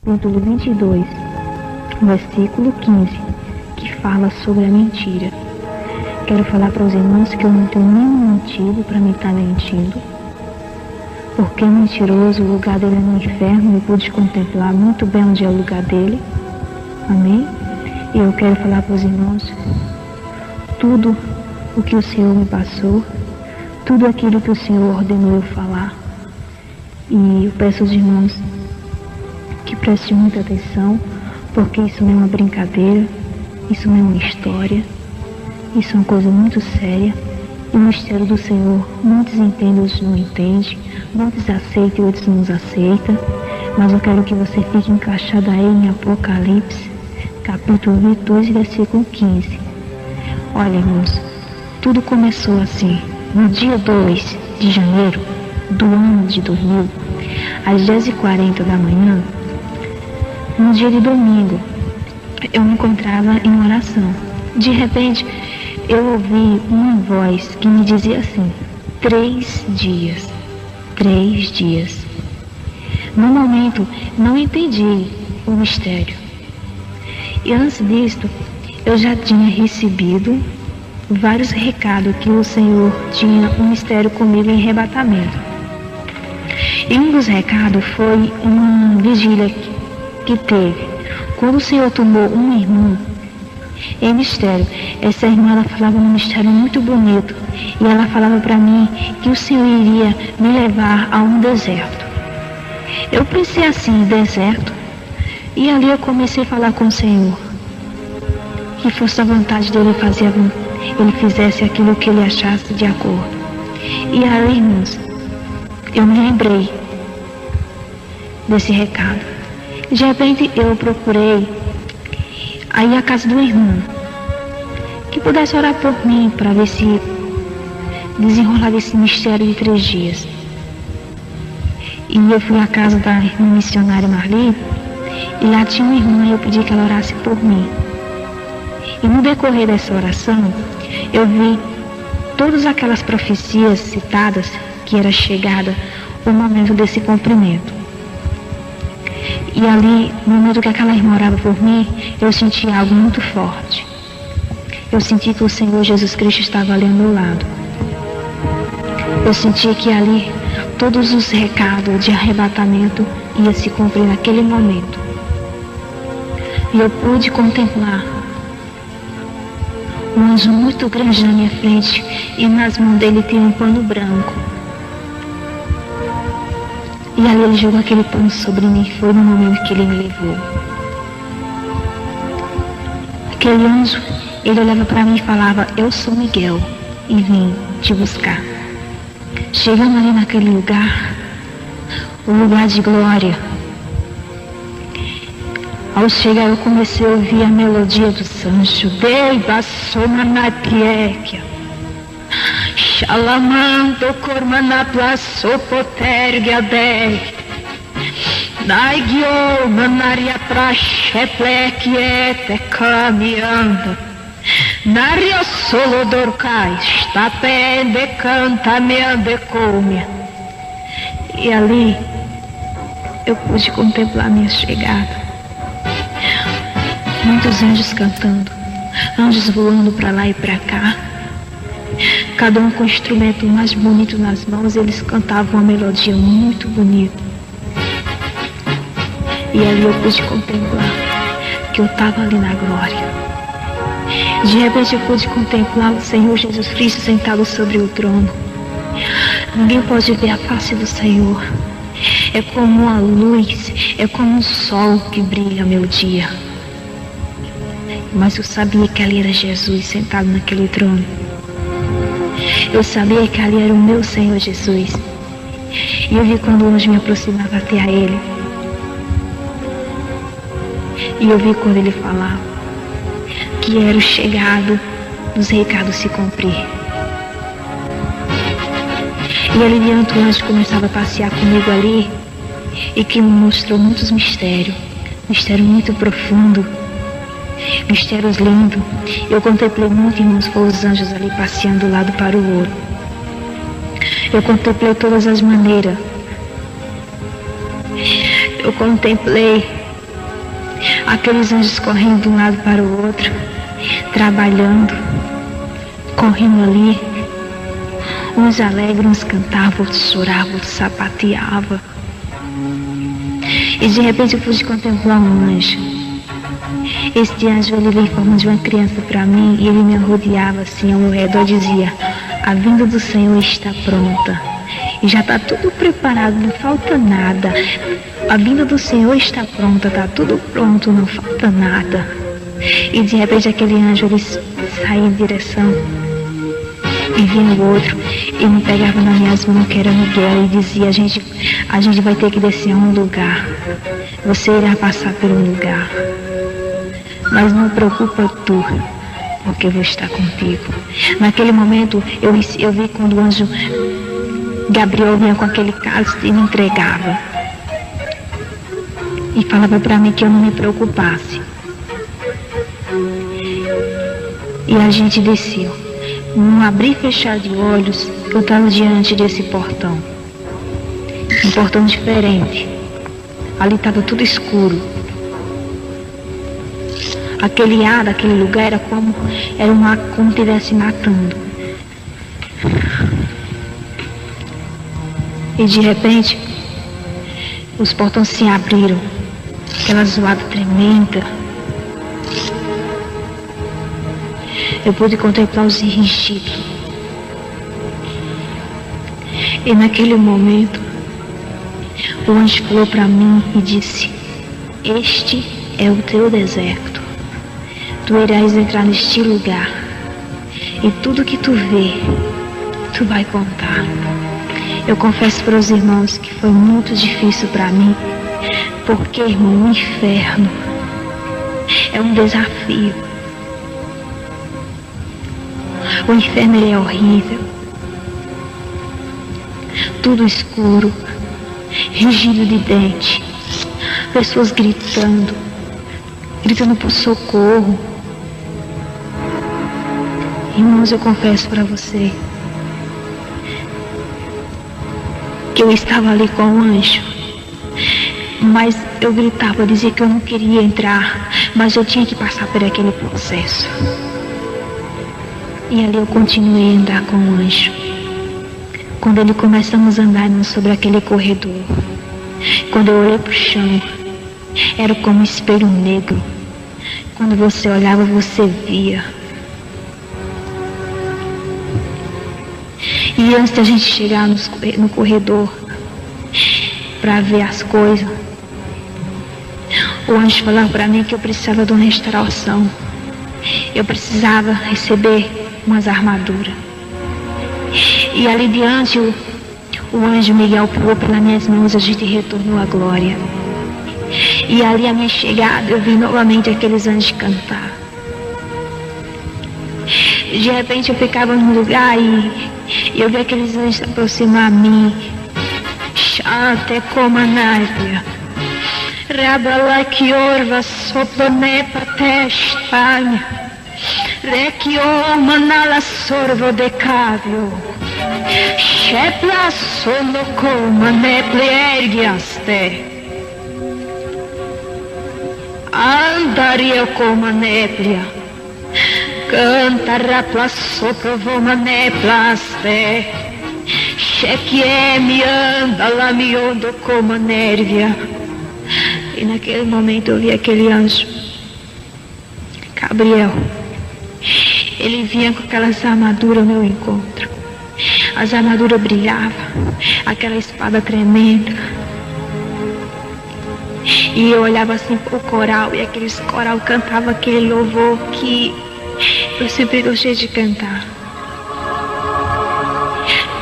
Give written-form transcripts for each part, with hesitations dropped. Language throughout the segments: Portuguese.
capítulo 22, versículo 15, que fala sobre a mentira. Quero falar para os irmãos que eu não tenho nenhum motivo para me estar mentindo, porque é mentiroso, o lugar dele é no inferno, eu pude contemplar muito bem onde é o lugar dele. Amém? E eu quero falar para os irmãos tudo o que o Senhor me passou, tudo aquilo que o Senhor ordenou eu falar. E eu peço aos irmãos que prestem muita atenção, porque isso não é uma brincadeira, isso não é uma história, isso é uma coisa muito séria. E o mistério do Senhor, muitos entendem, outros não entendem, muitos aceitam, outros não aceitam, mas eu quero que você fique encaixado aí em Apocalipse, capítulo 22, versículo 15. Olha, irmãos, tudo começou assim, no dia 2 de janeiro do ano de 2000, às 10h40 da manhã, no dia de domingo, eu me encontrava em oração. De repente, eu ouvi uma voz que me dizia assim: 3 dias, 3 dias. No momento, não entendi o mistério. E antes disto, eu já tinha recebido vários recados que o Senhor tinha um mistério comigo em arrebatamento. E um dos recados foi uma vigília que teve. Quando o Senhor tomou uma irmã em mistério, essa irmã ela falava um mistério muito bonito. E ela falava para mim que o Senhor iria me levar a um deserto. Eu pensei assim, deserto? E ali eu comecei a falar com o Senhor. Que fosse a vontade dele fazer, ele fizesse aquilo que ele achasse de acordo. E aí, irmãos, eu me lembrei desse recado. De repente eu procurei aí a casa do irmão que pudesse orar por mim para ver se desenrolava esse mistério de 3 dias. E eu fui à casa da irmã missionária Marli, e lá tinha uma irmã e eu pedi que ela orasse por mim. E no decorrer dessa oração, eu vi todas aquelas profecias citadas que era chegada o momento desse cumprimento. E ali, no momento que aquela irmã orava por mim, eu senti algo muito forte. Eu senti que o Senhor Jesus Cristo estava ali ao meu lado. Eu senti que ali todos os recados de arrebatamento iam se cumprir naquele momento. E eu pude contemplar um anjo muito grande na minha frente, e nas mãos dele tinha um pano branco. E ali ele jogou aquele pano sobre mim. Foi no momento que ele me levou. Aquele anjo, ele olhava para mim e falava: eu sou Miguel e vim te buscar. Chegando ali naquele lugar, o lugar de glória, ao chegar eu comecei a ouvir a melodia do Sancho. Dei bassoma na piequia, Shalamando kormana plaso potergia dei, Naigio manaria prasheplek caminhando, Naria solo dorcai, stapende canta meande come. E ali eu pude contemplar minha chegada. Muitos anjos cantando, anjos voando para lá e para cá, cada um com o instrumento mais bonito nas mãos. Eles cantavam uma melodia muito bonita. E ali eu pude contemplar que eu estava ali na glória. De repente eu pude contemplar o Senhor Jesus Cristo sentado sobre o trono. Ninguém pode ver a face do Senhor. É como a luz, é como o sol que brilha meu dia. Mas eu sabia que ali era Jesus sentado naquele trono. Eu sabia que ali era o meu Senhor Jesus. E eu vi quando o anjo me aproximava até a ele. E eu vi quando ele falava que era o chegado dos recados se cumprir. E ali diante o anjo começava a passear comigo ali, e que me mostrou muitos mistérios, mistério muito profundo, mistérios lindos. Eu contemplei muito, irmãos, foi os anjos ali passeando do lado para o outro. Eu contemplei todas as maneiras. Eu contemplei Aqueles anjos correndo de um lado para o outro, trabalhando, correndo ali. Uns alegres, uns cantavam, outros choravam, outros sapateavam. E de repente eu pude contemplar um anjo. Este anjo, ele veio em forma de uma criança para mim e ele me rodeava assim ao meu redor, dizia: a vinda do Senhor está pronta. E já está tudo preparado, não falta nada. A vinda do Senhor está pronta, está tudo pronto, não falta nada. E de repente aquele anjo, ele saía em direção e vinha o outro e me pegava nas minhas mãos, que era Miguel, e dizia: a gente vai ter que descer a um lugar. Você irá passar por um lugar. Mas não preocupa tu, porque eu vou estar contigo. Naquele momento eu vi quando o anjo Gabriel vinha com aquele cálice e me entregava. E falava para mim que eu não me preocupasse. E a gente desceu. Num abrir e fechar de olhos, eu estava diante desse portão. Um portão diferente. Ali estava tudo escuro. Aquele ar daquele lugar era um ar como estivesse matando. E de repente, os portões se abriram. Aquela zoada tremenda. Eu pude contemplar os rinchidos. E naquele momento, o anjo falou para mim e disse: este é o teu deserto. Tu irás entrar neste lugar. E tudo que tu vê, tu vai contar. Eu confesso para os irmãos que foi muito difícil para mim. Porque, irmão, o inferno é um desafio. O inferno, ele é horrível. Tudo escuro, rangido de dente, pessoas gritando por socorro. Irmãos, eu confesso para você que eu estava ali com o anjo, mas eu gritava, dizia que eu não queria entrar, mas eu tinha que passar por aquele processo. E ali eu continuei a andar com o anjo. Quando ele começamos a andar sobre aquele corredor, quando eu olhei para o chão, era como um espelho negro. Quando você olhava, você via. E antes da gente chegar no corredor para ver as coisas, o anjo falava para mim que eu precisava de uma restauração. Eu precisava receber umas armaduras. E ali diante, o anjo Miguel pulou pelas minhas mãos, a gente retornou à glória. E ali, a minha chegada, eu vi novamente aqueles anjos cantar. De repente eu ficava num lugar e eu vi aqueles anjos se aproximar a mim. Chate como a náipia. Rabala que orva soplanepa testanya. Requio manala sorvo decavio. Shepla solo como neple ergiaste. Andaria como a néplia, cantará pla sopro voma neplaste, cheque me anda lá me ondo como a nérvia. E naquele momento eu vi aquele anjo, Gabriel. Ele vinha com aquelas armaduras ao meu encontro. As armaduras brilhavam, aquela espada tremenda. E eu olhava assim pro coral, e aqueles coral cantavam aquele louvor que eu sempre gostei de cantar.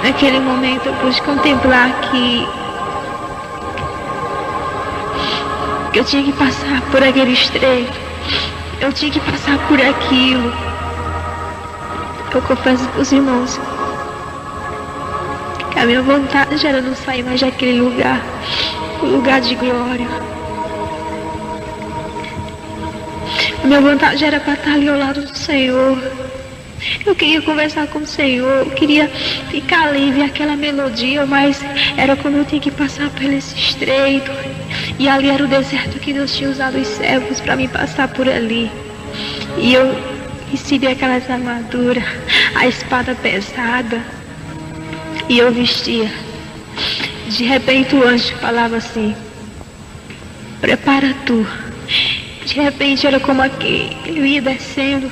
Naquele momento eu pude contemplar que eu tinha que passar por aquele estreito, eu tinha que passar por aquilo. Eu confesso para os irmãos que a minha vontade era não sair mais daquele lugar, o lugar de glória. A minha vontade era para estar ali ao lado do Senhor. Eu queria conversar com o Senhor, eu queria ficar ali, ver aquela melodia, mas era como eu tinha que passar por esse estreito. E ali era o deserto que Deus tinha usado os servos para me passar por ali. E eu recebi aquelas armaduras, a espada pesada, e eu vestia. De repente o anjo falava assim: prepara tu. De repente era como que eu ia descendo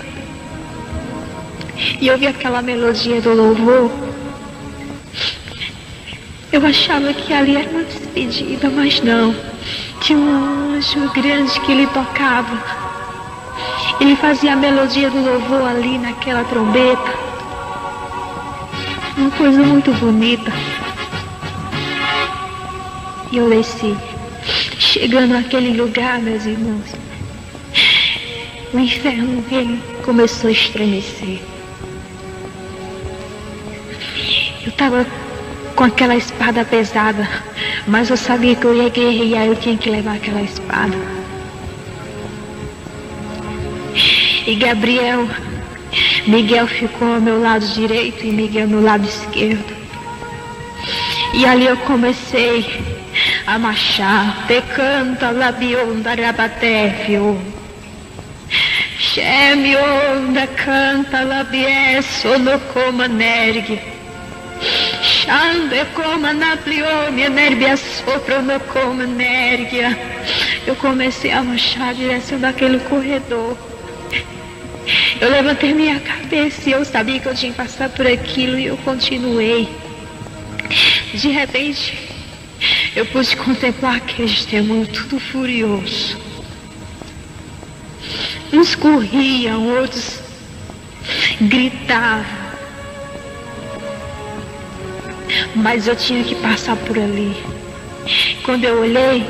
e eu vi aquela melodia do louvor. Eu achava que ali era uma despedida, mas não. Tinha um anjo grande que ele tocava. Ele fazia a melodia do louvor ali naquela trombeta. Uma coisa muito bonita. E eu desci. Chegando naquele lugar, meus irmãos, o inferno, ele começou a estremecer. Eu estava com aquela espada pesada, mas eu sabia que eu ia guerrear, eu tinha que levar aquela espada. E Miguel ficou ao meu lado direito e Miguel ao meu lado esquerdo. E ali eu comecei a marchar. Te canta labionda rabatefio. Cheme onda canta labie sono coma nergue. Chande coma naplione nerbia sopra no coma nergia. Eu comecei a marchar na direção daquele corredor. Eu levantei minha cabeça e eu sabia que eu tinha que passar por aquilo e eu continuei. De repente, eu pude contemplar aqueles demônios tudo furioso. Uns corriam, outros gritavam. Mas eu tinha que passar por ali. Quando eu olhei,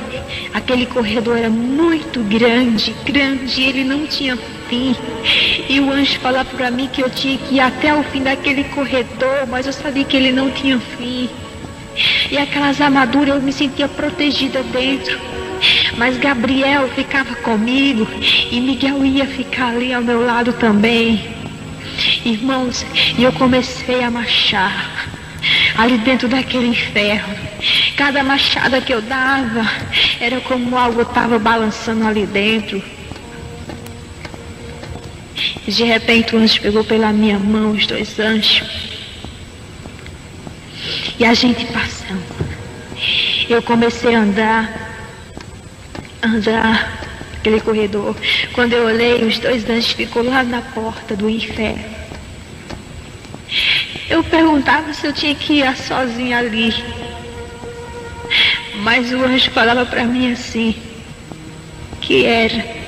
aquele corredor era muito grande, e ele não tinha fim. E o anjo falava para mim que eu tinha que ir até o fim daquele corredor, mas eu sabia que ele não tinha fim. E aquelas armaduras eu me sentia protegida dentro. Mas Gabriel ficava comigo e Miguel ia ficar ali ao meu lado também. Irmãos, e eu comecei a marchar ali dentro daquele inferno. Cada machada que eu dava era como algo estava balançando ali dentro. De repente o anjo pegou pela minha mão, os dois anjos, e a gente passando. Eu comecei a andar aquele corredor. Quando eu olhei, os dois anjos ficou lá na porta do inferno. Eu perguntava se eu tinha que ir sozinha ali. Mas o anjo falava para mim assim, que era.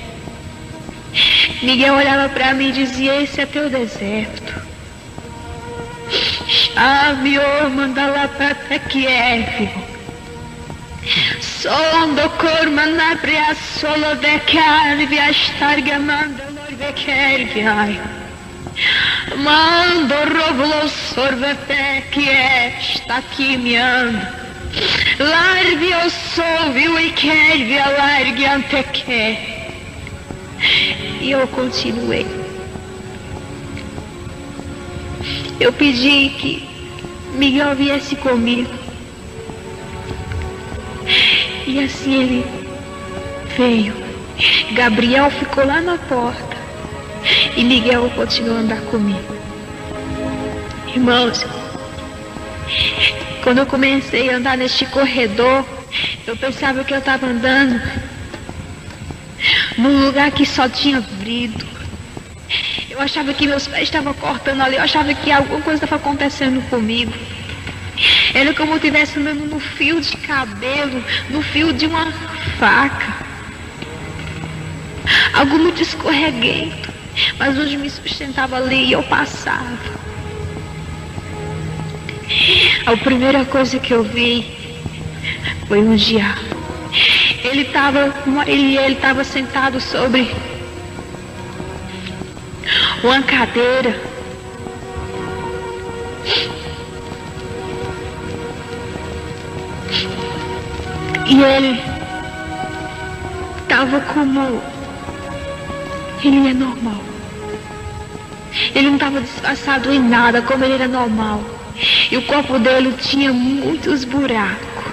Miguel olhava para mim e dizia: esse é teu deserto. Chame o manda lá para Kiev. Sondo corma na bria solo de carve a starga manda lorve kervi ai. Mando rovlo sorve pe que está aqui me anda. Larvi o solvi o kervi a largue ante que. E eu continuei. Eu pedi que Miguel viesse comigo. E assim ele veio. Gabriel ficou lá na porta. E Miguel continuou a andar comigo. Irmãos, quando eu comecei a andar neste corredor, eu pensava que eu estava andando num lugar que só tinha vidro. Eu achava que meus pés estavam cortando ali. Eu achava que alguma coisa estava acontecendo comigo. Era como eu estivesse andando no fio de cabelo, no fio de uma faca. Algo muito escorreguento. Mas hoje me sustentava ali e eu passava. A primeira coisa que eu vi foi um diabo. Ele estava sentado sobre uma cadeira. E ele estava como ele é normal. Ele não estava disfarçado em nada, como ele era normal. E o corpo dele tinha muitos buracos.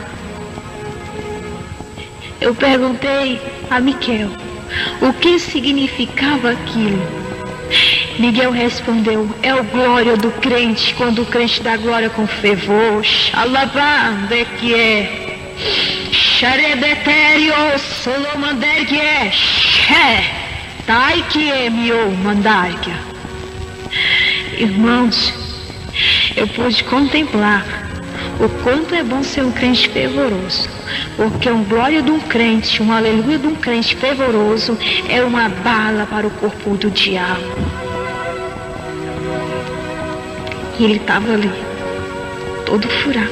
Eu perguntei a Miguel o que significava aquilo. Miguel respondeu: é o glória do crente, quando o crente dá glória com fervor. Alabando é que é. Xarebetério solomander que é. Tai que é meu mandarga. Irmãos, eu pude contemplar o quanto é bom ser um crente fervoroso, porque um glória de um crente, um aleluia de um crente fervoroso é uma bala para o corpo do diabo. E ele estava ali, todo furado,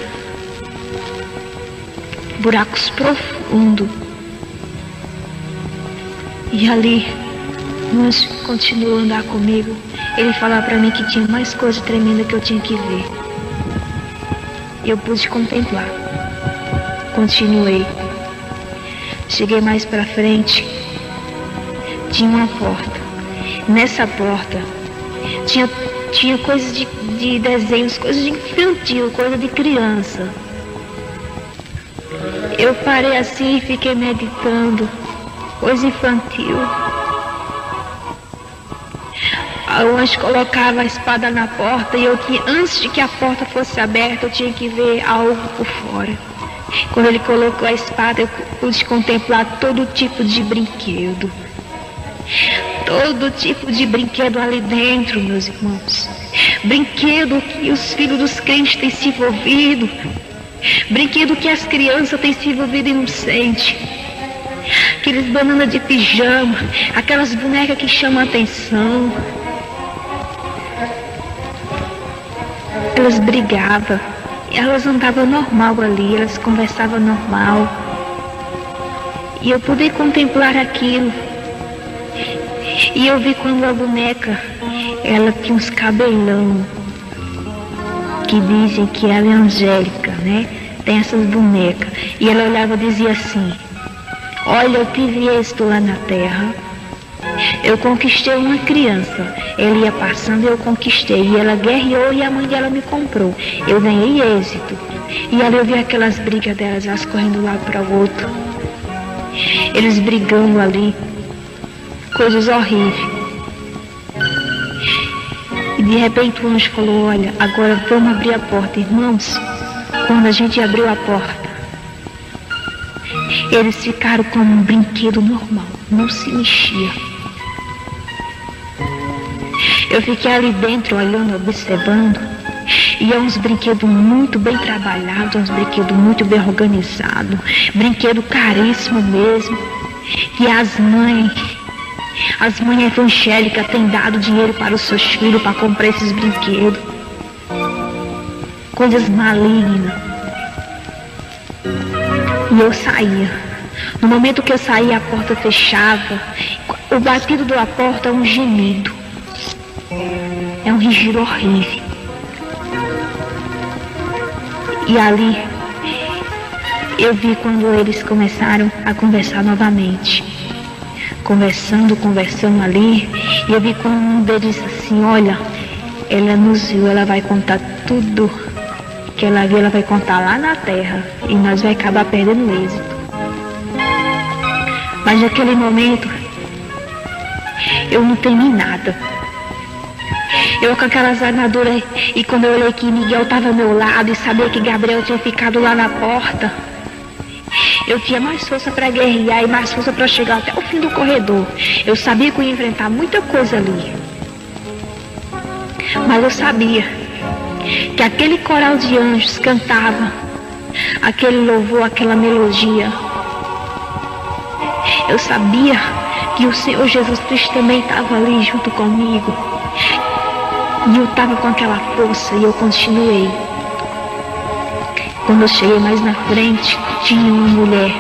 buracos profundos. E ali, Lúcio continuou a andar comigo. Ele falava para mim que tinha mais coisa tremenda que eu tinha que ver. Eu pude contemplar. Continuei. Cheguei mais para frente. Tinha uma porta. Nessa porta tinha coisas de desenhos, coisas de infantil, coisa de criança. Eu parei assim e fiquei meditando. Coisa infantil. O anjo colocava a espada na porta e antes de que a porta fosse aberta, eu tinha que ver algo por fora. Quando ele colocou a espada, eu pude contemplar todo tipo de brinquedo. Todo tipo de brinquedo ali dentro, meus irmãos. Brinquedo que os filhos dos crentes têm se envolvido. Brinquedo que as crianças têm se envolvido inocente. Aqueles bananas de pijama, aquelas bonecas que chamam a atenção. Elas brigavam, elas andavam normal ali, elas conversavam normal. E eu pude contemplar aquilo. E eu vi quando a boneca, ela tinha uns cabelão, que dizem que ela é angélica, né? Tem essas bonecas. E ela olhava e dizia assim: olha, eu tive êxito lá na terra. Eu conquistei uma criança. Ele ia passando e eu conquistei. E ela guerreou e a mãe dela me comprou. Eu ganhei êxito. E ali eu vi aquelas brigas delas, elas correndo de um lado para o outro. Eles brigando ali. Coisas horríveis. E de repente o anjo falou: olha, agora vamos abrir a porta. Irmãos, quando a gente abriu a porta, eles ficaram como um brinquedo normal. Não se mexia. Eu fiquei ali dentro olhando, observando. E é uns brinquedos muito bem trabalhados, uns brinquedos muito bem organizados. Brinquedo caríssimo mesmo. Que as mães evangélicas têm dado dinheiro para os seus filhos para comprar esses brinquedos. Coisas malignas. E eu saía. No momento que eu saía, a porta fechava. O batido da porta é um gemido. É um rígido horrível. E ali eu vi quando eles começaram a conversar novamente. Conversando ali. E eu vi quando um deles disse assim: olha, ela nos viu, ela vai contar tudo que ela viu, ela vai contar lá na terra. E nós vai acabar perdendo o êxito. Mas naquele momento eu não temi nada. Eu com aquelas armaduras, e quando eu olhei que Miguel estava ao meu lado e sabia que Gabriel tinha ficado lá na porta, eu tinha mais força para guerrear e mais força para chegar até o fim do corredor. Eu sabia que eu ia enfrentar muita coisa ali. Mas eu sabia que aquele coral de anjos cantava aquele louvor, aquela melodia. Eu sabia que o Senhor Jesus Cristo também estava ali junto comigo. E eu estava com aquela força e eu continuei. Quando eu cheguei mais na frente, tinha uma mulher.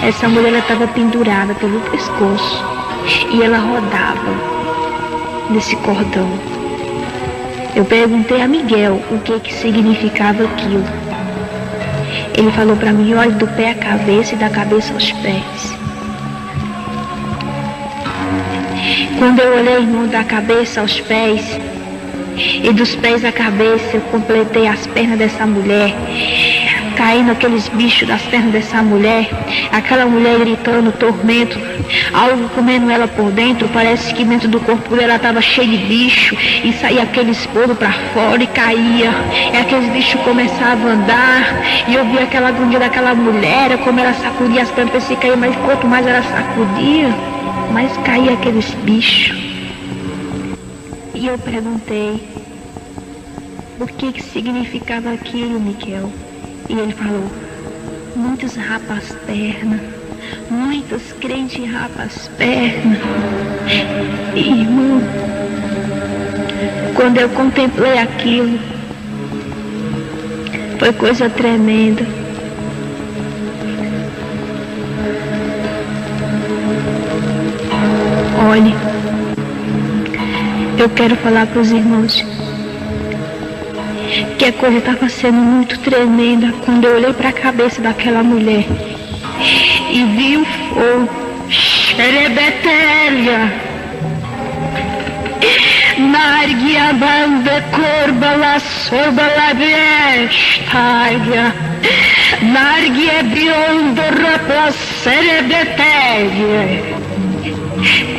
Essa mulher estava pendurada pelo pescoço e ela rodava nesse cordão. Eu perguntei a Miguel o que significava aquilo. Ele falou para mim: olhe do pé à cabeça e da cabeça aos pés. Quando eu olhei, irmão, da cabeça aos pés e dos pés à cabeça, eu completei as pernas dessa mulher. caindo aqueles bichos das pernas dessa mulher, aquela mulher gritando, tormento, algo comendo ela por dentro, parece que dentro do corpo dela estava cheio de bicho, e saía aqueles poros para fora e caía, e aqueles bichos começavam a andar, e eu via aquela agonia daquela mulher, como ela sacudia as pernas para se cair, mas quanto mais ela sacudia, mais caía aqueles bichos. E eu perguntei, o que significava aquilo, Miquel? E ele falou, muitos rapam as pernas, muitos crentes rapam as pernas. E, irmão, quando eu contemplei aquilo, foi coisa tremenda. Olhe, eu quero falar para os irmãos que a coisa estava sendo muito tremenda quando eu olhei para a cabeça daquela mulher e vi o fogo, xerebetélia, narguia banda corba la sorba la bestária, narguia biondo rapla xerebetélia.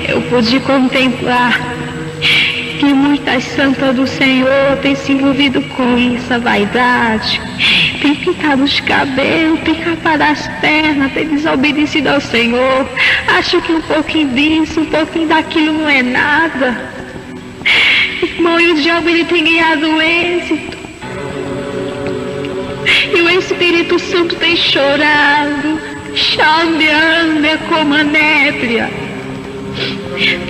Eu pude contemplar que muitas santas do Senhor têm se envolvido com isso, a vaidade, tem pintado os cabelos, tem capado as pernas, tem desobedecido ao Senhor, acho que um pouquinho disso, um pouquinho daquilo não é nada. Irmão, e o diabo ele tem ganhado êxito, e o Espírito Santo tem chorado, chambeando como a nébria.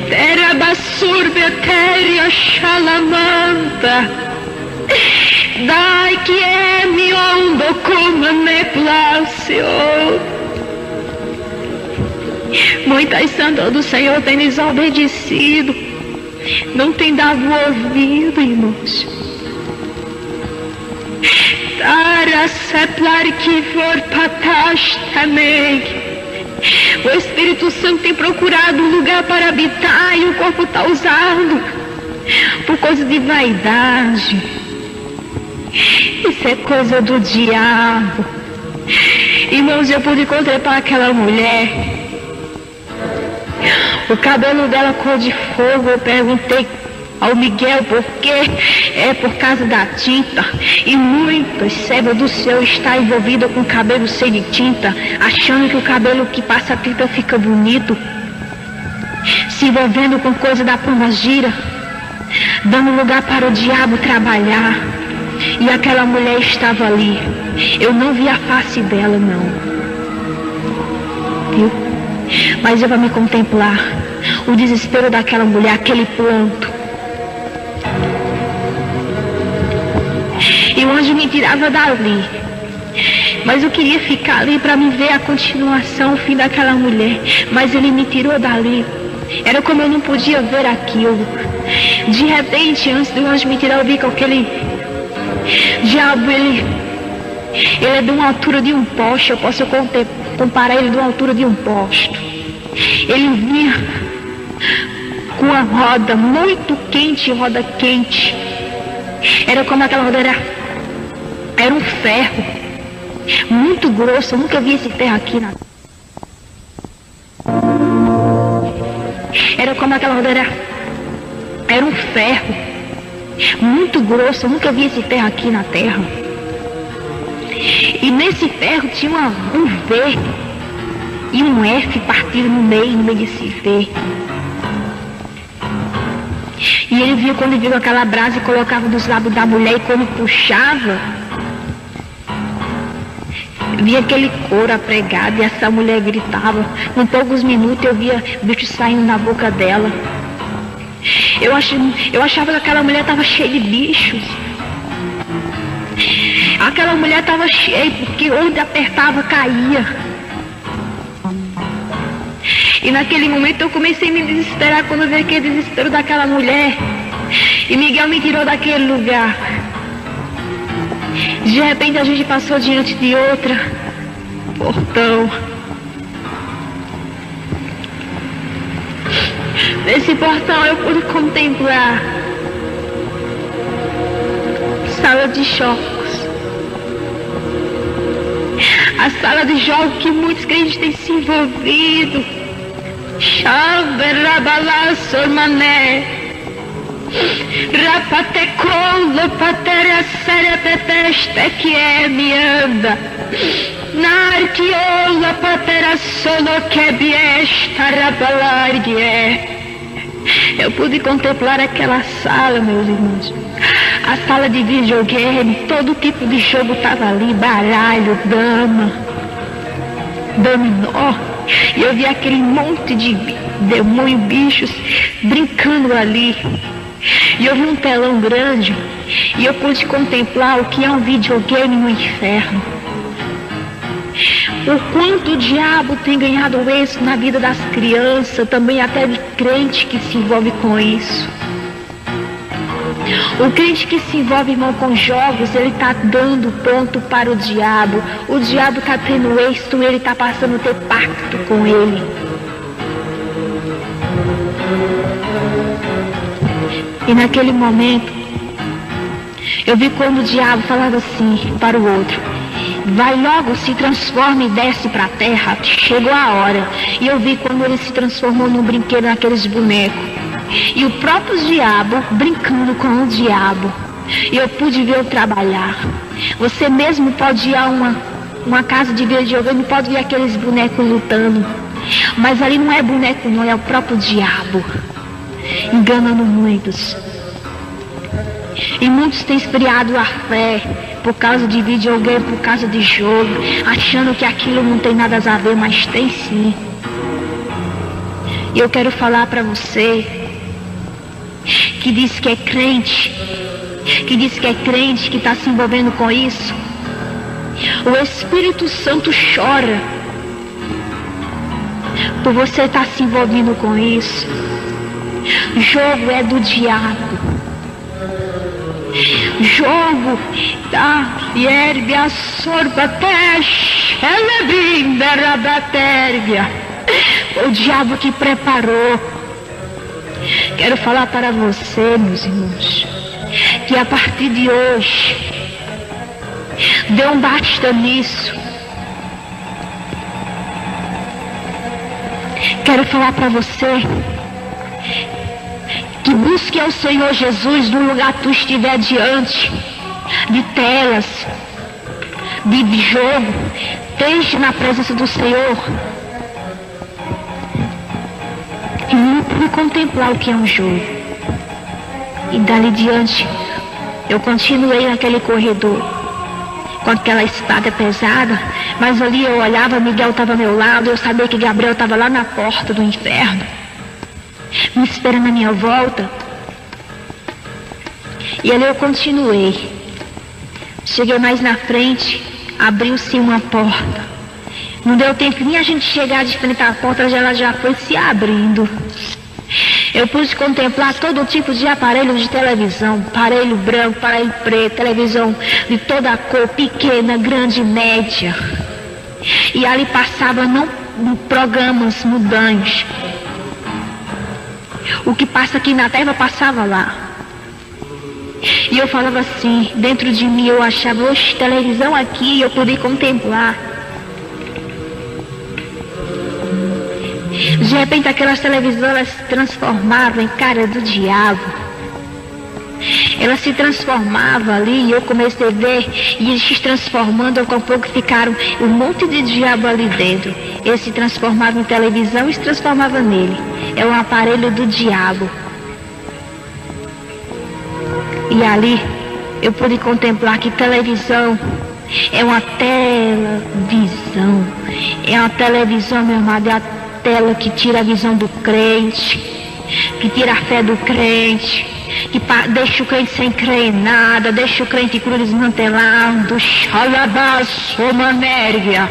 Terra basurbe terra chalamanta, dai que é mi ondo como me place. Muitas santas do Senhor têm desobedecido, não tem dado ouvido, irmãos. Para seplar que for patash também. O Espírito Santo tem procurado um lugar para habitar e o corpo está usado por causa de vaidade. Isso é coisa do diabo. Irmãos, eu pude contemplar aquela mulher. O cabelo dela cor de fogo. Eu perguntei ao Miguel por quê. É por causa da tinta. E muitas servas do Senhor estão envolvidas com cabelo cheio de tinta, achando que o cabelo que passa a tinta fica bonito, se envolvendo com coisa da pombagira, dando lugar para o diabo trabalhar. E aquela mulher estava ali. Eu não vi a face dela, não. Viu? Mas eu vou me contemplar o desespero daquela mulher, aquele pranto. E o anjo me tirava dali, mas eu queria ficar ali para me ver a continuação, o fim daquela mulher, mas ele me tirou dali. Era como eu não podia ver aquilo. De repente, antes do anjo me tirar, eu vi que aquele diabo, ele é de uma altura de um poste. Eu posso comparar ele de uma altura de um poste. Ele vinha com uma roda muito quente, roda quente. Era como aquela roda era um ferro muito grosso. Eu nunca vi esse ferro aqui na... Era como aquela roda era um ferro muito grosso. Eu nunca vi esse ferro aqui na terra. E nesse ferro tinha um V e um F partido no meio desse V. E ele viu, quando ele viu aquela brasa e colocava dos lábios da mulher, e quando puxava, via aquele couro apregado e essa mulher gritava. Com poucos minutos eu via bicho saindo na boca dela. Eu achava que aquela mulher estava cheia de bichos. Aquela mulher estava cheia, porque onde apertava caía. E naquele momento eu comecei a me desesperar quando eu vi aquele desespero daquela mulher. E Miguel me tirou daquele lugar. De repente a gente passou diante de outra portão. Nesse portão eu pude contemplar sala de choques. A sala de jogos que muitos crentes têm se envolvido. Mané. Rapatecolo patera serepepeste que é mianda. Narquiola patera solo que biesta rabalargue. Eu pude contemplar aquela sala, meus irmãos. A sala de videogame, todo tipo de jogo estava ali, baralho, dama, dominó. E eu vi aquele monte de demônio, bichos brincando ali. E eu vi um telão grande e eu pude contemplar o que é um videogame no inferno. O quanto o diabo tem ganhado êxito na vida das crianças, também até de crente que se envolve com isso. O crente que se envolve, irmão, com jogos, ele está dando ponto para o diabo. O diabo está tendo êxito, ele está passando a ter pacto com ele. E naquele momento, eu vi quando o diabo falava assim para o outro: vai logo, se transforma e desce para a terra, chegou a hora. E eu vi quando ele se transformou num brinquedo, naqueles bonecos. E o próprio diabo brincando com o diabo. E eu pude ver eu trabalhar. Você mesmo pode ir a uma casa de videogame, pode ver aqueles bonecos lutando. Mas ali não é boneco não, é o próprio diabo enganando muitos. E muitos têm esfriado a fé por causa de videogame, por causa de jogo, achando que aquilo não tem nada a ver, mas tem sim. E eu quero falar para você que diz que é crente, que está se envolvendo com isso. O Espírito Santo chora por você estar se envolvendo com isso. Jogo é do diabo. Jogo da hierbia sorbatesh, ela brinda rabatérbia. O diabo que preparou. Quero falar para você, meus irmãos, que a partir de hoje, dê um basta nisso. Quero falar para você que busque ao Senhor Jesus no lugar que tu estiver diante de telas, de jogo. Esteja na presença do Senhor e contemplar o que é um jogo. E dali diante eu continuei naquele corredor com aquela espada pesada, mas ali eu olhava, Miguel estava ao meu lado, eu sabia que Gabriel estava lá na porta do inferno me esperando a minha volta. E ali eu continuei. Cheguei mais na frente, abriu-se uma porta. Não deu tempo nem a gente chegar de frente à porta, ela já foi se abrindo. Eu pude contemplar todo tipo de aparelho de televisão, aparelho branco, aparelho preto, televisão de toda a cor, pequena, grande, média. E ali passava não programas mudantes. O que passa aqui na terra passava lá. E eu falava assim, dentro de mim eu achava, oxe, televisão aqui, eu podia contemplar. De repente aquelas televisões, elas se transformavam em cara do diabo. Elas se transformavam ali e eu comecei a ver, e eles se transformando, com pouco ficaram um monte de diabo ali dentro. Eles se transformavam em televisão e se transformavam nele. É um aparelho do diabo. E ali eu pude contemplar que televisão é uma televisão. É uma televisão, meu amado, é a tela que tira a visão do crente, que tira a fé do crente, que deixa o crente sem crer em nada, deixa o crente cru desmantelado. Xalabaçomanérgia,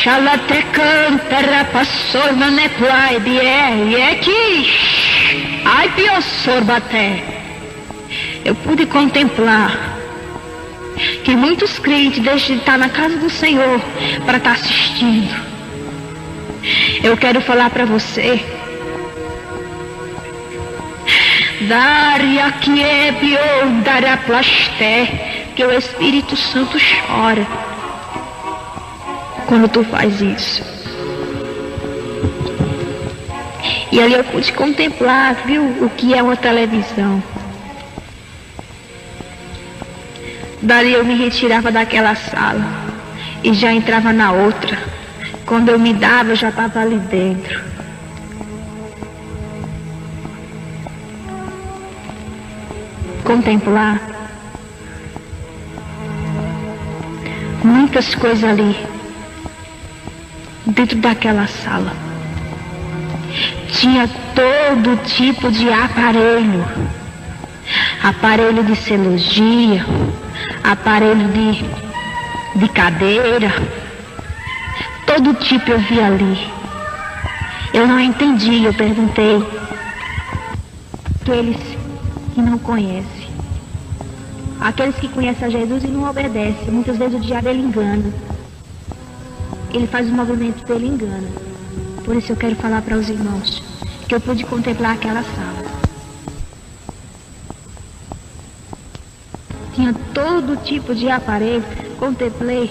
xalatecantara passou maneplai bier, é que ai piossorbaté. Eu pude contemplar que muitos crentes deixam de estar na casa do Senhor para estar assistindo. Eu quero falar para você, Daria que é pior, daria plasté, que o Espírito Santo chora. quando tu faz isso. E ali eu pude contemplar, viu, o que é uma televisão. Dali eu me retirava daquela sala e já entrava na outra. Quando eu me dava, eu já estava ali dentro. Contemplar muitas coisas ali dentro daquela sala. Tinha todo tipo de aparelho. Aparelho de cirurgia, aparelho de cadeira, todo tipo eu vi ali. Eu não entendi, eu perguntei. Aqueles que não conhecem, aqueles que conhecem a Jesus e não obedecem, muitas vezes o diabo ele engana. Ele faz o movimento dele e engana. Por isso eu quero falar para os irmãos que eu pude contemplar aquela sala. Tinha todo tipo de aparelho, contemplei.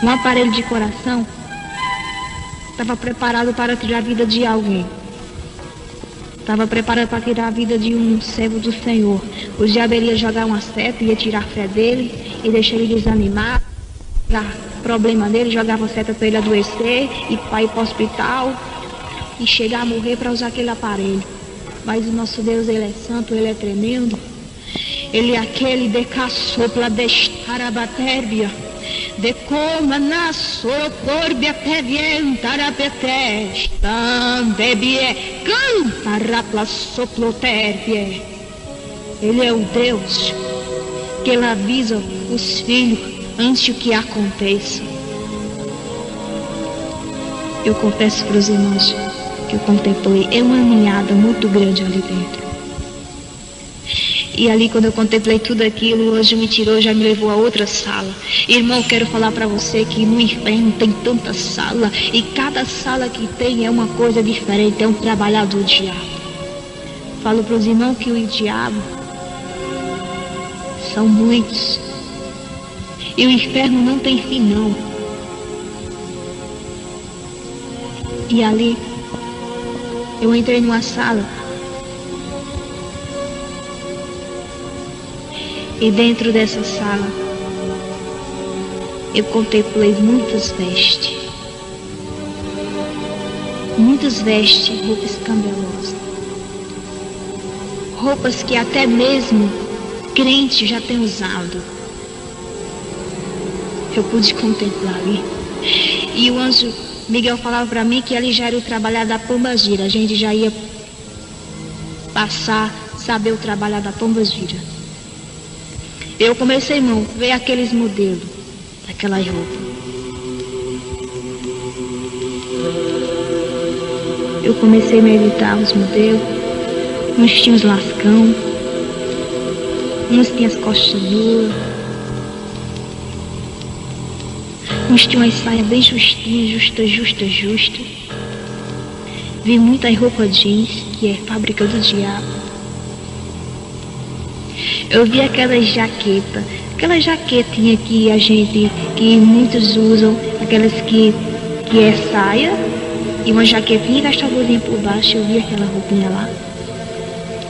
Um aparelho de coração estava preparado para tirar a vida de alguém. Estava preparado para tirar a vida de um servo do Senhor. O diabo ia jogar uma seta, ia tirar a fé dele e deixar ele desanimar. Problema dele, jogava a seta para ele adoecer e para ir para o hospital e chegar a morrer para usar aquele aparelho. Mas o nosso Deus, ele é santo, ele é tremendo. Ele é aquele de caçopla destar a batérbia. De coma na socorbia pevientara petesta, debie canta rapla soploterbie. Ele é o Deus que ele avisa os filhos antes que aconteça. Eu confesso para os irmãos que eu contemplei, é uma ninhada muito grande ali dentro. E ali quando eu contemplei tudo aquilo, o anjo me tirou, já me levou a outra sala. Irmão, quero falar para você que no inferno tem tanta sala, e cada sala que tem é uma coisa diferente, é um trabalhar do diabo. Falo para os irmãos que o diabo são muitos. E o inferno não tem fim não. E ali eu entrei numa sala. E dentro dessa sala, eu contemplei muitas vestes. Muitas vestes, roupas escandalosas. Roupas que até mesmo crente já tem usado. Eu pude contemplar ali. E o anjo Miguel falava para mim que ali já era o trabalhar da pombagira. A gente já ia passar, saber o trabalhar da pombagira. Eu comecei, irmão, a ver aqueles modelos, aquelas roupas. Eu comecei a meditar os modelos. Uns tinham os lascão, uns tinham as costas nuas, uns tinham as saias bem justinhas, justa. Vi muitas roupas jeans, que é fábrica do diabo. Eu vi aquelas jaquetinhas que muitos usam, aquelas que é saia e uma jaquetinha e gastadorinha por baixo. Eu vi aquela roupinha lá,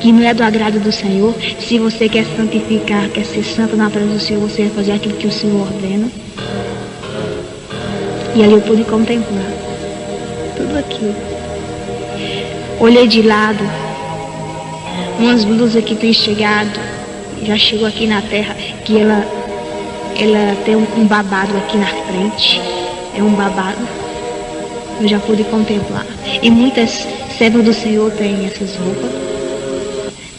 que não é do agrado do Senhor. Se você quer santificar, quer ser santo na presença do Senhor, você vai fazer aquilo que o Senhor ordena. E ali eu pude contemplar tudo aquilo. Olhei de lado, umas blusas que têm chegado, já chegou aqui na terra, que ela tem um babado aqui na frente. É um babado. Eu já pude contemplar. E muitas servas do Senhor têm essas roupas.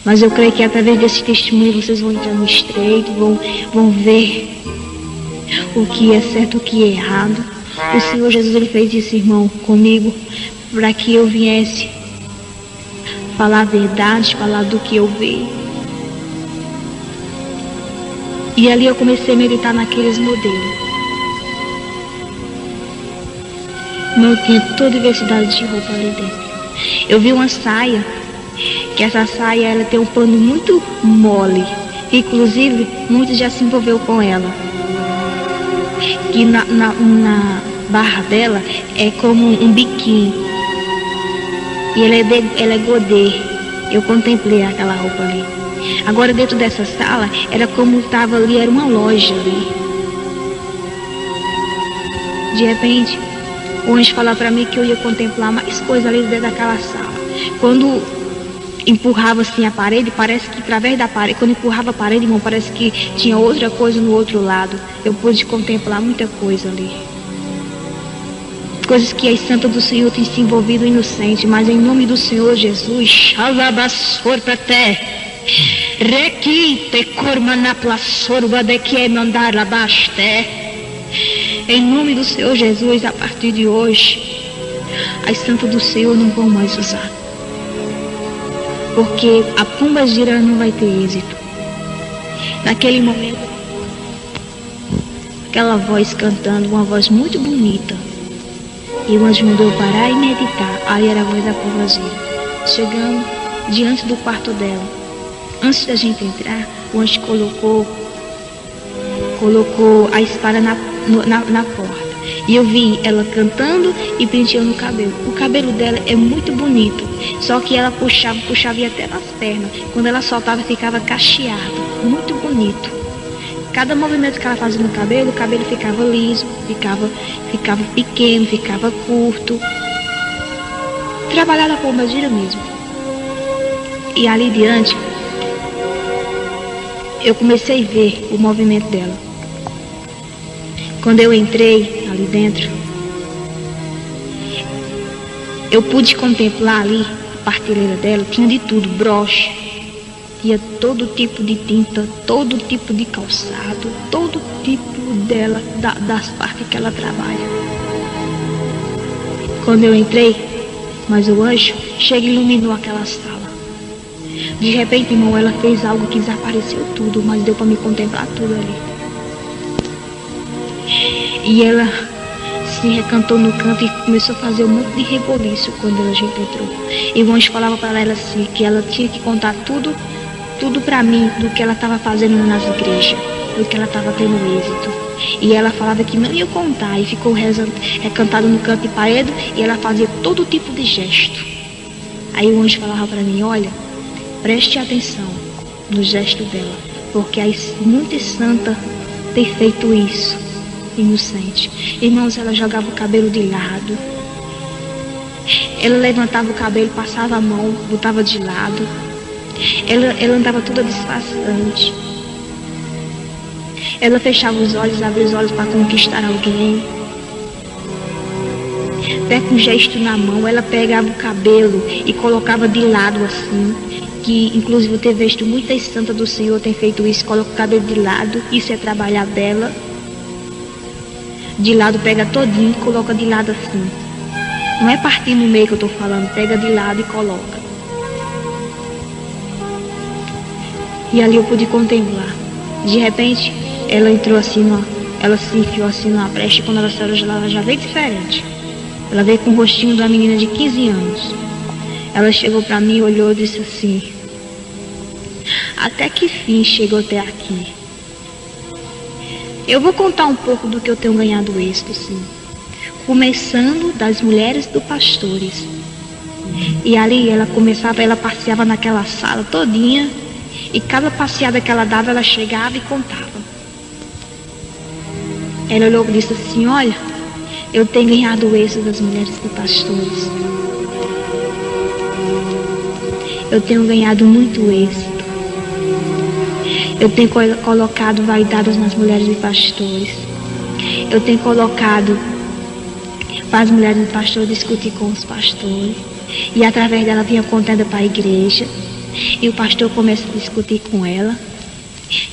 Mas eu creio que através desse testemunho vocês vão entrar no estreito, vão ver o que é certo, o que é errado. O Senhor Jesus, ele fez isso, irmão, comigo, para que eu viesse falar a verdade, falar do que eu vi. E ali eu comecei a meditar naqueles modelos. Não tinha toda diversidade de roupa ali dentro. Eu vi uma saia, que essa saia ela tem um pano muito mole. Inclusive, muitos já se envolveu com ela. Que na barra dela é como um biquíni. E ela é godê. Eu contemplei aquela roupa ali. Agora dentro dessa sala, era como estava ali, era uma loja ali. De repente, o anjo falou para mim que eu ia contemplar mais coisas ali dentro daquela sala. Quando empurrava assim a parede, parece que através da parede, quando empurrava a parede, irmão, parece que tinha outra coisa no outro lado. Eu pude contemplar muita coisa ali. Coisas que as santas do Senhor têm se envolvido inocente, mas em nome do Senhor Jesus, Xalabassor para té, Requinte Cormanaplassorba de que mandar abaste. Em nome do Senhor Jesus, a partir de hoje, as santas do Senhor não vão mais usar. Porque a pomba gira não vai ter êxito. Naquele momento, aquela voz cantando, uma voz muito bonita. E o anjo mandou parar e meditar. Aí era a voz da pomba gira. Chegamos diante do quarto dela. Antes da gente entrar, o anjo colocou a espada na porta. E eu vi ela cantando e penteando o cabelo. O cabelo dela é muito bonito. Só que ela puxava e até nas pernas. Quando ela soltava, ficava cacheado. Muito bonito. Cada movimento que ela fazia no cabelo, o cabelo ficava liso, ficava pequeno, ficava curto. Trabalhar na pomba gira mesmo. E ali diante, eu comecei a ver o movimento dela. Quando eu entrei ali dentro, eu pude contemplar ali a partilheira dela, tinha de tudo, broche, tinha todo tipo de tinta, todo tipo de calçado, todo tipo dela, das partes que ela trabalha. Quando eu entrei, mas o anjo chega e iluminou aquela sala. De repente, irmão, ela fez algo que desapareceu tudo, mas deu para me contemplar tudo ali. E ela se recantou no canto e começou a fazer um monte de reboliço quando a gente entrou. E o anjo falava para ela assim, que ela tinha que contar tudo para mim do que ela estava fazendo nas igrejas, do que ela estava tendo êxito. E ela falava que não ia contar e ficou recantada no canto de parede e ela fazia todo tipo de gesto. Aí o anjo falava para mim, olha, preste atenção no gesto dela, porque as muitas santas têm feito isso. Inocente. Irmãos, ela jogava o cabelo de lado. Ela levantava o cabelo, passava a mão, botava de lado. Ela andava toda disfarçante. Ela fechava os olhos, abria os olhos para conquistar alguém. Até com gesto na mão, ela pegava o cabelo e colocava de lado assim. Que inclusive eu tenho visto muitas santas do Senhor tem feito isso, coloca o cabelo de lado, isso é trabalhar dela. De lado, pega todinho e coloca de lado assim. Não é partir no meio que eu estou falando, pega de lado e coloca. E ali eu pude contemplar. De repente, ela entrou assim, ela se enfiou assim numa brecha e quando ela saiu de lá, ela já veio diferente. Ela veio com o rostinho de uma menina de 15 anos. Ela chegou para mim, olhou e disse assim, até que fim chegou até aqui? Eu vou contar um pouco do que eu tenho ganhado êxito, sim. Começando das mulheres do pastores. E ali ela passeava naquela sala todinha. E cada passeada que ela dava, ela chegava e contava. Ela olhou e disse assim, olha, eu tenho ganhado êxito das mulheres do pastores. Eu tenho ganhado muito êxito. Eu tenho colocado vaidades nas mulheres de pastores. Eu tenho colocado para as mulheres de pastores discutir com os pastores. E através dela vinha contando para a igreja. E o pastor começa a discutir com ela.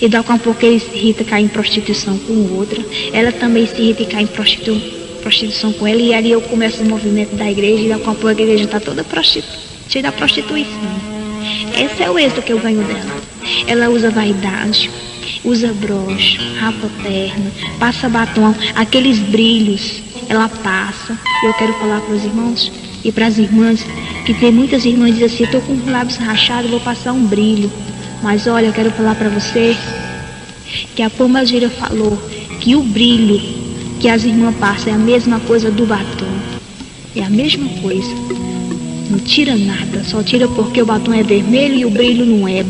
E daqui a pouco ele se irrita e cai em prostituição com outra. Ela também se irrita e cai em prostituição com ela. E ali eu começo o movimento da igreja. E daqui a pouco a igreja está toda cheia da prostituição. Esse é o êxito que eu ganho dela. Ela usa vaidade, usa broche, rapa a perna, passa batom, aqueles brilhos, ela passa. Eu quero falar para os irmãos e para as irmãs, que tem muitas irmãs que dizem assim, eu estou com os lábios rachados, vou passar um brilho. Mas olha, eu quero falar para você que a Pombagira falou que o brilho que as irmãs passam é a mesma coisa do batom. É a mesma coisa. Não tira nada, só tira porque o batom é vermelho e o brilho não é.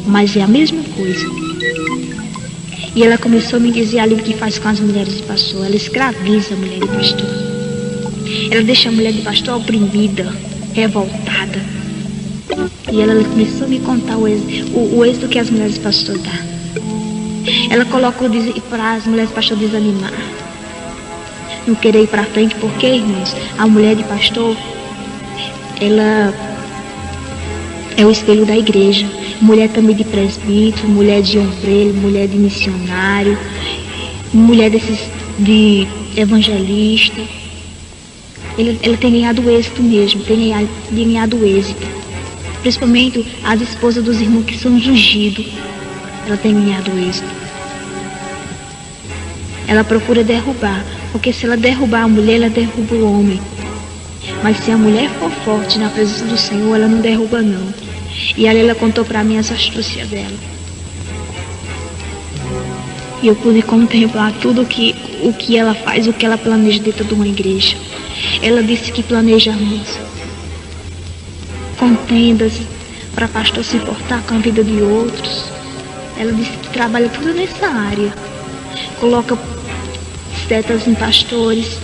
Mas é a mesma coisa. E ela começou a me dizer ali o que faz com as mulheres de pastor. Ela escraviza a mulher de pastor. Ela deixa a mulher de pastor oprimida, revoltada. E ela começou a me contar o êxito que as mulheres de pastor dão. Ela colocou para as mulheres de pastor desanimar. Não querer ir para frente, porque, irmãos, a mulher de pastor, ela é o espelho da igreja. Mulher também de presbítero, mulher de ombreiro, mulher de missionário, mulher de evangelista. Ela tem ganhado êxito mesmo, tem ganhado êxito. Principalmente as esposas dos irmãos que são ungidos. Ela tem ganhado êxito. Ela procura derrubar, porque se ela derrubar a mulher, ela derruba o homem. Mas se a mulher for forte na presença do Senhor, ela não derruba não. E ali ela contou para mim as astúcias dela. E eu pude contemplar tudo o que ela faz, o que ela planeja dentro de uma igreja. Ela disse que planeja contendas para pastor se importar com a vida de outros. Ela disse que trabalha tudo nessa área. Coloca setas em pastores,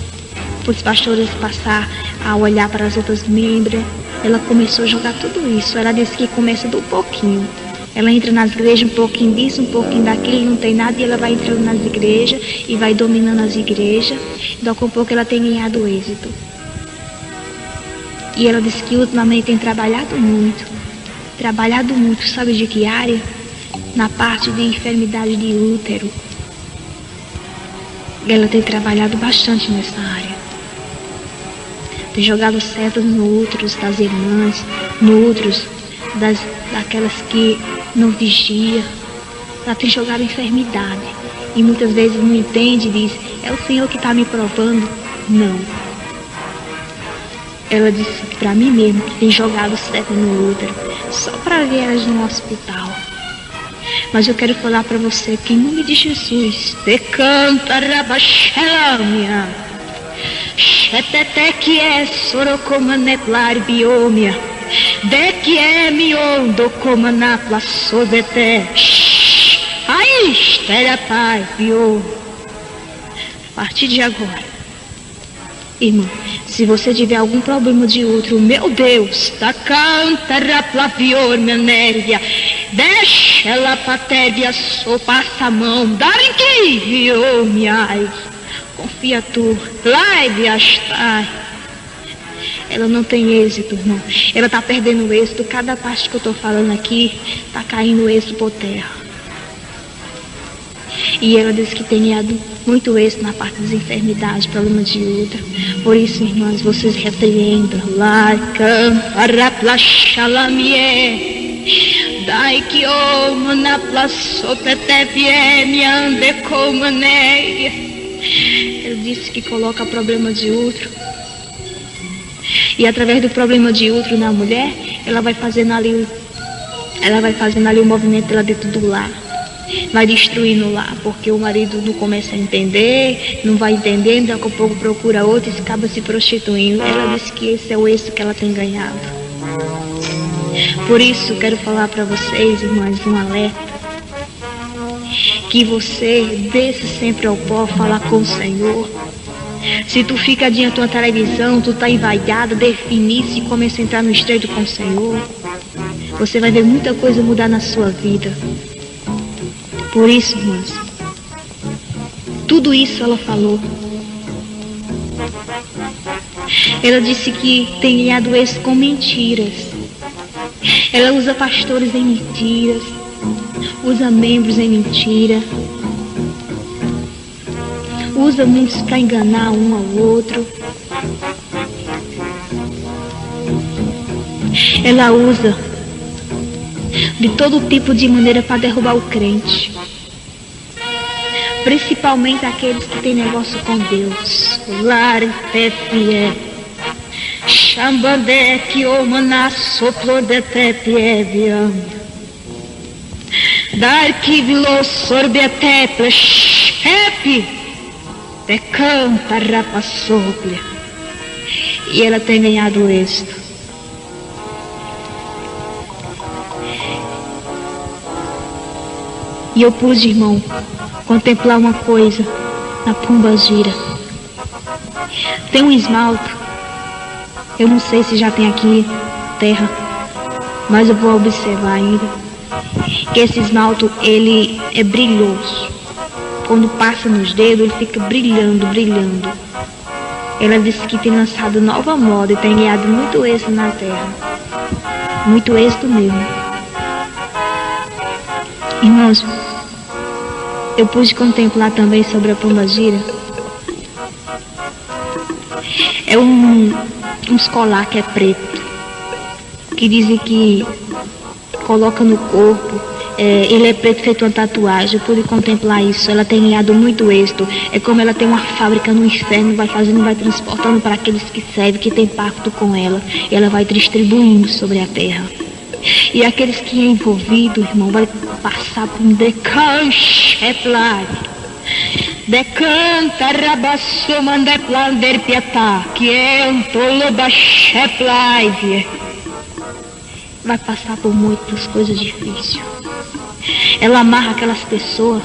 para os pastores passar a olhar para as outras membros. Ela começou a jogar tudo isso. Ela disse que começa do pouquinho. Ela entra nas igrejas, um pouquinho disso, um pouquinho daquilo, não tem nada, e ela vai entrando nas igrejas e vai dominando as igrejas. Daqui a pouco ela tem ganhado êxito. E ela disse que ultimamente tem trabalhado muito, sabe de que área? Na parte de enfermidade de útero. Ela tem trabalhado bastante nessa área. Tem jogado setas no útero das irmãs, no útero daquelas que não vigia. Ela tem jogado enfermidade. E muitas vezes não entende e diz, é o Senhor que está me provando. Não. Ela disse para mim mesmo que tem jogado setas no útero, só para ver elas no hospital. Mas eu quero falar para você que em nome de Jesus, te canta rabaxelâmia, xetete que é sorocomane biomia, de que é miondo comana plasodete, ai, espera pai, bio. A partir de agora, irmão, se você tiver algum problema de útero, meu Deus, tá canta raplavior menéria, deixa ela patéria, só passa a mão, dá em que viu, minha, confia tu, lá e astai. Ela não tem êxito, não. Ela tá perdendo o êxito, cada parte que eu tô falando aqui, tá caindo o êxito por terra. E ela disse que tem ganhado muito êxito na parte das enfermidades, problemas de útero. Por isso, irmãs, vocês repreendam. Lá, canta, dai que oma na plasopete viene ande como neia. Ele disse que coloca problema de útero. E através do problema de útero na mulher, ela vai fazendo ali o movimento dela dentro do lar. Vai destruindo lá, porque o marido não começa a entender, não vai entendendo, daqui a pouco procura outro e acaba se prostituindo. Ela disse que esse é o êxito que ela tem ganhado. Por isso, quero falar para vocês, irmãs, um alerta. Que você desça sempre ao pó, falar com o Senhor. Se tu fica diante de uma televisão, tu tá envaidada, definir-se e começa a entrar no estreito com o Senhor, você vai ver muita coisa mudar na sua vida. Por isso, irmãs, tudo isso ela falou. Ela disse que tem ganhado êxito com mentiras. Ela usa pastores em mentiras, usa membros em mentira, usa muitos para enganar um ao outro. Ela usa de todo tipo de maneira para derrubar o crente. principalmente aqueles que têm negócio com Deus. Lare tepie, chambandé que o maná soplou de tepie viando. Dar que vilou sorbeté plechepe, de canta rapa sople. E ela tem ganhado êxito. E eu pude, irmão, contemplar uma coisa na Pombagira. Tem um esmalte, eu não sei se já tem aqui terra, mas eu vou observar ainda, que esse esmalte, ele é brilhoso. Quando passa nos dedos, ele fica brilhando, brilhando. Ela disse que tem lançado nova moda e tem ganhado muito êxito na terra. Muito êxito mesmo. Irmãos, eu pude contemplar também sobre a Pombagira. É uns colar que é preto, que dizem que coloca no corpo, ele é preto feito uma tatuagem. Eu pude contemplar isso. Ela tem ganhado muito êxito. É como ela tem uma fábrica no inferno, vai fazendo, vai transportando para aqueles que servem, que tem pacto com ela, e ela vai distribuindo sobre a terra. E aqueles que é envolvido, irmão, vai passar por um decancheplai. Decanta rabassoman de plander pietá, que é um tolobacheplai. Vai passar por muitas coisas difíceis. Ela amarra aquelas pessoas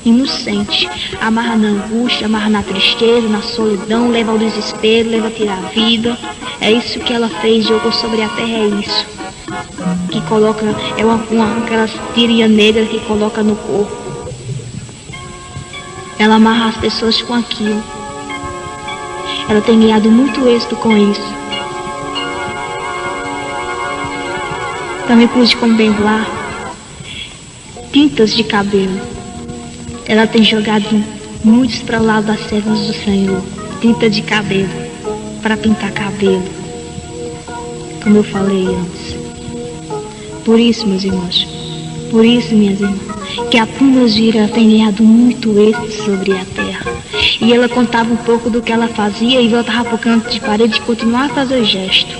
inocentes, amarra na angústia, amarra na tristeza, na solidão, leva ao desespero, leva a tirar a vida. É isso que ela fez, jogou sobre a terra, é isso. Que coloca, aquelas tirinhas negras que coloca no corpo. Ela amarra as pessoas com aquilo. Ela tem ganhado muito êxito com isso. Também pude contemplar tintas de cabelo. Ela tem jogado muitos para o lado das servas do Senhor. Tinta de cabelo, para pintar cabelo, como eu falei antes. Por isso, meus irmãos, por isso, minhas irmãs, que a Pombagira tem ganhado muito êxito sobre a terra. E ela contava um pouco do que ela fazia e voltava para o canto de parede e continuava a fazer o gesto.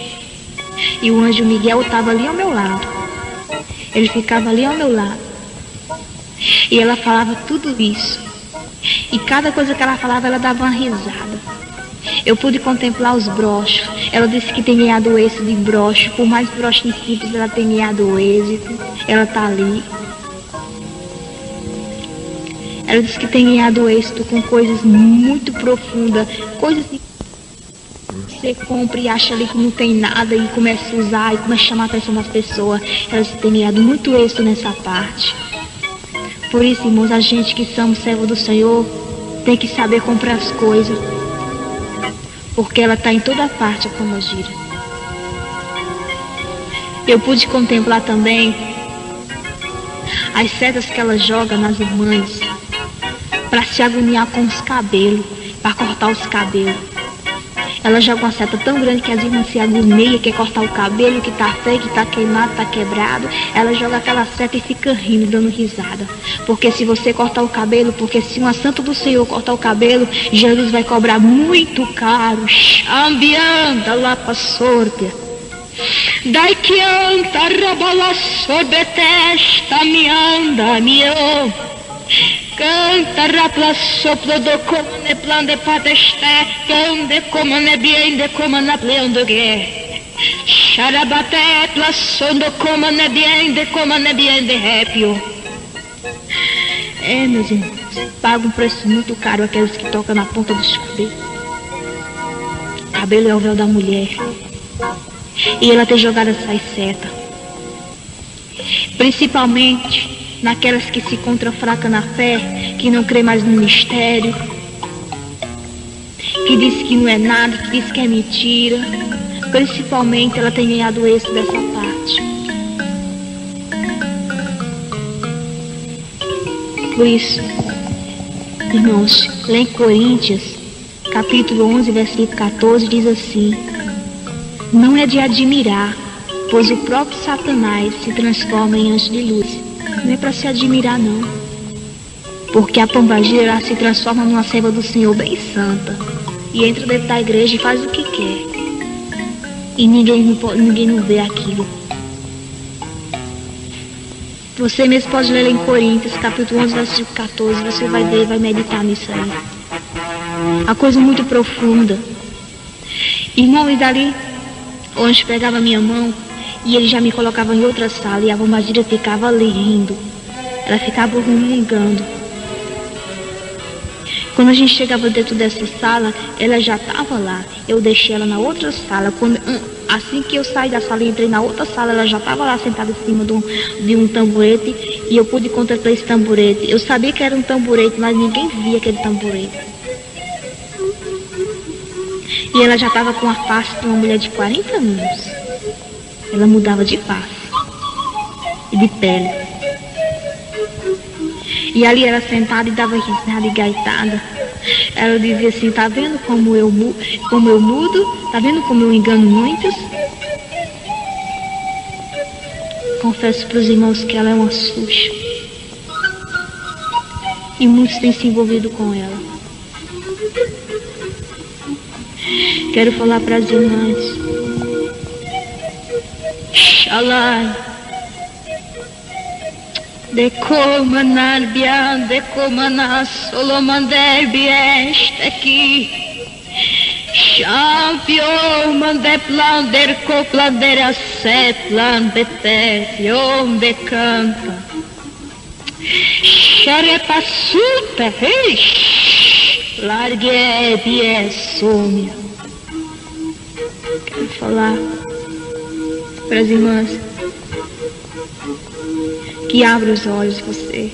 E o anjo Miguel estava ali ao meu lado. Ele ficava ali ao meu lado. E ela falava tudo isso. E cada coisa que ela falava, ela dava uma risada. Eu pude contemplar os brochos. Ela disse que tem ganhado êxito de broche. Por mais broches simples, ela tem ganhado êxito. Ela está ali. Ela disse que tem ganhado êxito com coisas muito profundas. Coisas que você compra e acha ali que não tem nada e começa a usar e começa a chamar a atenção das pessoas. Ela disse que tem ganhado muito êxito nessa parte. Por isso, irmãos, a gente que somos servos do Senhor tem que saber comprar as coisas. Porque ela está em toda parte, a Pombagira. Eu pude contemplar também as setas que ela joga nas irmãs para se agoniar com os cabelos, para cortar os cabelos. Ela joga uma seta tão grande que as irmãs se agoniam, quer cortar o cabelo, que tá feio, que tá queimado, tá quebrado. Ela joga aquela seta e fica rindo, dando risada. Porque se você cortar o cabelo, porque se uma santa do Senhor cortar o cabelo, Jesus vai cobrar muito caro. Ambianda lá pra sorte. Dai que anta rabala sobre testa, me anda, me canta rapla soplo do comane plan de pateste, cande comane bien de comane pleon de guerre. Charabate plaçando comane bien de répio. Meus irmãos, paga um preço muito caro aqueles que tocam na ponta dos cabelos. Cabelo é o véu da mulher. E ela tem jogado essas setas. Principalmente naquelas que se encontram fracas na fé, que não crê mais no mistério, que diz que não é nada, que diz que é mentira. Principalmente ela tem ganhado êxito dessa parte. Por isso, irmãos, lá em Coríntios, capítulo 11, versículo 14, diz assim: não é de admirar, pois o próprio Satanás se transforma em anjo de luz. Não é para se admirar, não. Porque a pombagira, ela se transforma numa serva do Senhor bem santa. E entra dentro da igreja e faz o que quer. E ninguém não vê aquilo. Você mesmo pode ler em Coríntios, capítulo 11, versículo 14. Você vai ver e vai meditar nisso aí. Uma coisa muito profunda. Irmão, e dali, onde pegava minha mão, e ele já me colocava em outra sala, e a pombagira ficava ali rindo. Ela ficava resmungando. Quando a gente chegava dentro dessa sala, ela já estava lá. Eu deixei ela na outra sala. Assim que eu saí da sala e entrei na outra sala, ela já estava lá sentada em cima de um tamborete. E eu pude contemplar esse tamborete. Eu sabia que era um tamborete, mas ninguém via aquele tamborete. E ela já estava com a face de uma mulher de 40 anos. Ela mudava de face e de pele. E ali ela sentada e dava risada e gaitada. Ela dizia assim: tá vendo como eu mudo? Tá vendo como eu engano muitos? Confesso para os irmãos que ela é uma Xuxa. E muitos têm se envolvido com ela. Quero falar para as irmãs. Shalai. Decomanar bian, decomanar solomander bieste aqui. Champion mande plander coplander a setlan betefion becanta. Xarepa super, largue biesomia. Quero falar para as irmãs que abra os olhos de você.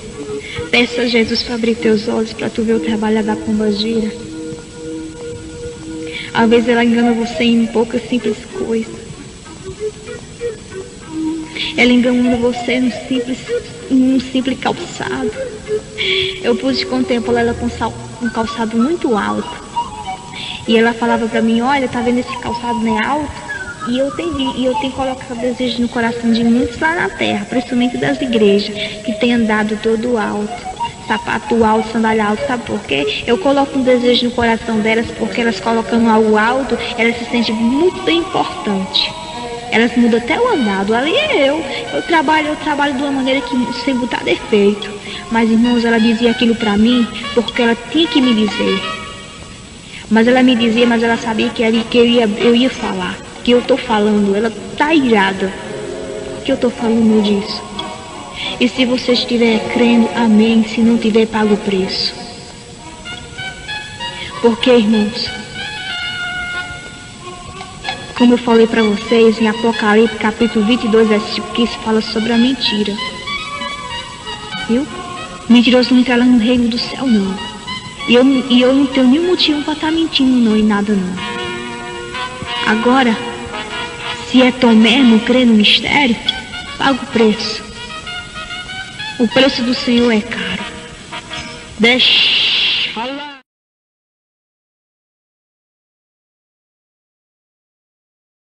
Peça a Jesus para abrir teus olhos para tu ver o trabalho da pombagira. Às vezes ela engana você em poucas simples coisas. Ela engana você num simples calçado. Eu pude contemplar ela com um calçado muito alto. E ela falava para mim: olha, tá vendo esse calçado não é alto? E eu tenho colocado desejo no coração de muitos lá na terra, principalmente das igrejas, que tem andado todo alto, sapato alto, sandália alta. Sabe por quê? Eu coloco um desejo no coração delas, porque elas colocando algo alto, elas se sentem muito bem importantes. Elas mudam até o andado. Ali é eu trabalho de uma maneira que sem botar defeito. Mas, irmãos, ela dizia aquilo pra mim porque ela tinha que me dizer. Mas ela me dizia, mas ela sabia que eu ia falar. Que eu tô falando, ela tá irada que eu tô falando disso. E se você estiver crendo, amém. Se não tiver, paga o preço. Porque, irmãos, como eu falei para vocês em Apocalipse capítulo 22, versículo 15, fala sobre a mentira. Viu? Mentiroso não entra lá no reino do céu, não. E eu não tenho nenhum motivo para estar mentindo, não, e nada, não. Agora, se é tão mesmo crer no mistério, paga o preço. O preço do Senhor é caro. Deixa.